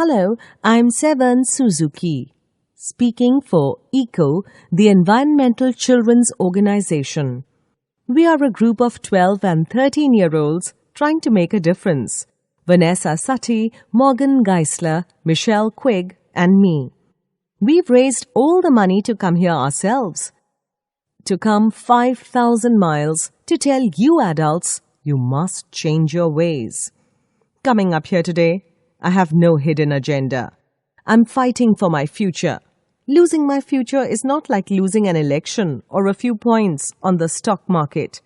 Hello, I'm Sevan Suzuki, speaking for ECO, the Environmental Children's Organization. We are a group of 12 and 13-year-olds trying to make a difference. Vanessa Sati, Morgan Geisler, Michelle Quigg, and me. We've raised all the money to come here ourselves. To come 5,000 miles to tell you adults you must change your ways. Coming up here today, I have no hidden agenda. I'm fighting for my future. Losing my future is not like losing an election or a few points on the stock market.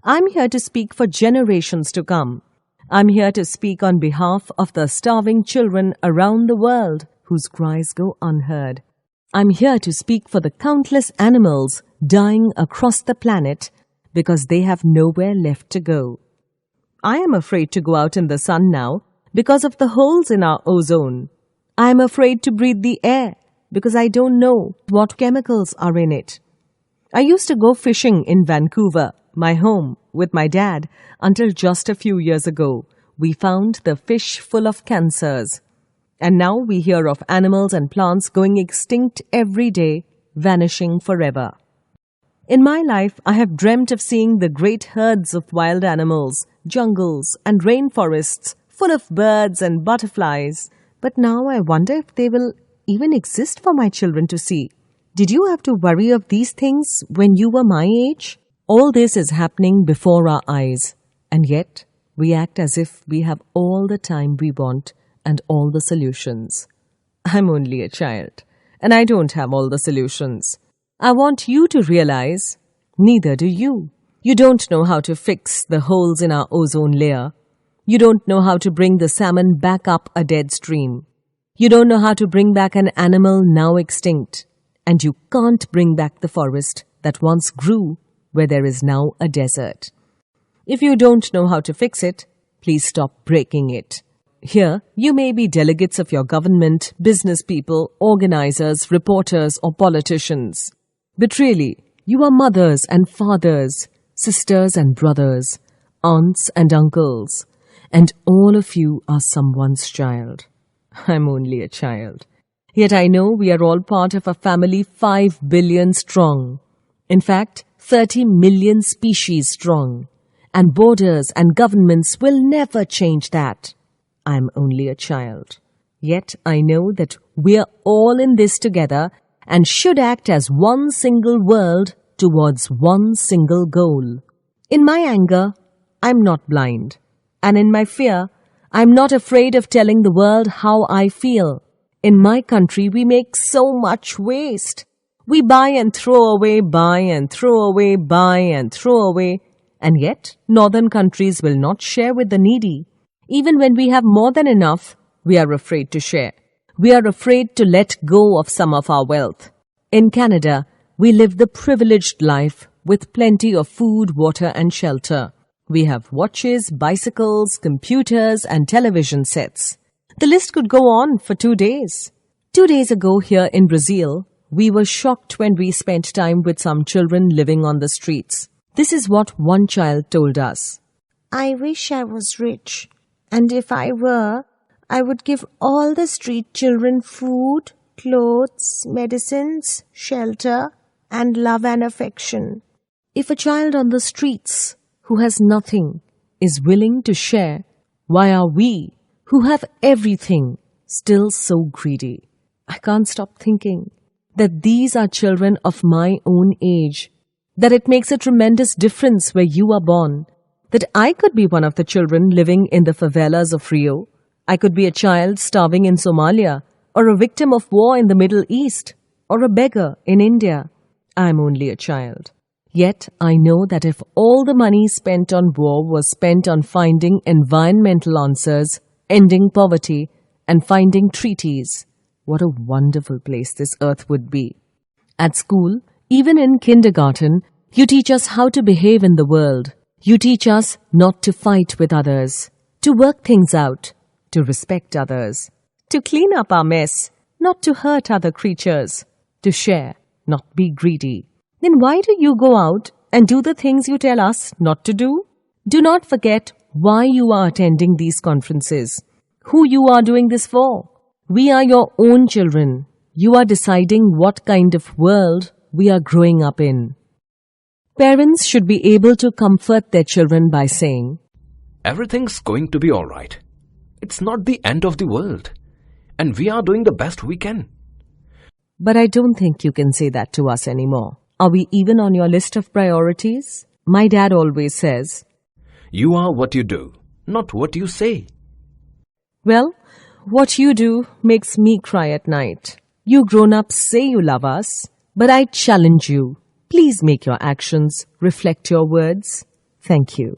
I'm here to speak for generations to come. I'm here to speak on behalf of the starving children around the world whose cries go unheard. I'm here to speak for the countless animals dying across the planet because they have nowhere left to go. I am afraid to go out in the sun now because of the holes in our ozone. I am afraid to breathe the air because I don't know what chemicals are in it. I used to go fishing in Vancouver, my home, with my dad until just a few years ago. We found the fish full of cancers. And now we hear of animals and plants going extinct every day, vanishing forever. In my life, I have dreamt of seeing the great herds of wild animals, jungles and rainforests full of birds and butterflies. But now I wonder if they will even exist for my children to see. Did you have to worry of these things when you were my age? All this is happening before our eyes, and yet we act as if we have all the time we want and all the solutions. I'm only a child, and I don't have all the solutions. I want you to realize, neither do you. You don't know how to fix the holes in our ozone layer. You don't know how to bring the salmon back up a dead stream. You don't know how to bring back an animal now extinct. And you can't bring back the forest that once grew where there is now a desert. If you don't know how to fix it, please stop breaking it. Here, you may be delegates of your government, business people, organizers, reporters, or politicians. But really, you are mothers and fathers, sisters and brothers, aunts and uncles, and all of you are someone's child. I'm only a child. Yet I know we are all part of a family 5 billion strong. In fact, 30 million species strong. And borders and governments will never change that. I'm only a child. Yet I know that we're all in this together and should act as one single world towards one single goal. In my anger, I'm not blind. And in my fear, I'm not afraid of telling the world how I feel. In my country, we make so much waste. We buy and throw away, buy and throw away, buy and throw away. And yet, northern countries will not share with the needy. Even when we have more than enough, we are afraid to share. We are afraid to let go of some of our wealth. In Canada, we live the privileged life with plenty of food, water and shelter. We have watches, bicycles, computers and television sets. The list could go on for 2 days. 2 days ago here in Brazil, we were shocked when we spent time with some children living on the streets. This is what one child told us. I wish I was rich, and if I were, I would give all the street children food, clothes, medicines, shelter, and love and affection. If a child on the streets who has nothing is willing to share, why are we, who have everything, still so greedy? I can't stop thinking that these are children of my own age, that it makes a tremendous difference where you are born, that I could be one of the children living in the favelas of Rio. I could be a child starving in Somalia, or a victim of war in the Middle East, or a beggar in India. I'm only a child. Yet I know that if all the money spent on war was spent on finding environmental answers, ending poverty, and finding treaties, what a wonderful place this earth would be. At school, even in kindergarten, you teach us how to behave in the world. You teach us not to fight with others, to work things out, to respect others, to clean up our mess, not to hurt other creatures, to share, not be greedy. Then why do you go out and do the things you tell us not to do? Do not forget why you are attending these conferences, who you are doing this for. We are your own children. You are deciding what kind of world we are growing up in. Parents should be able to comfort their children by saying, Everything's going to be all right. It's not the end of the world. And we are doing the best we can. but I don't think you can say that to us anymore. Are we even on your list of priorities? My dad always says, You are what you do, not what you say. well, what you do makes me cry at night. You grown-ups say you love us, but I challenge you. Please make your actions reflect your words. Thank you.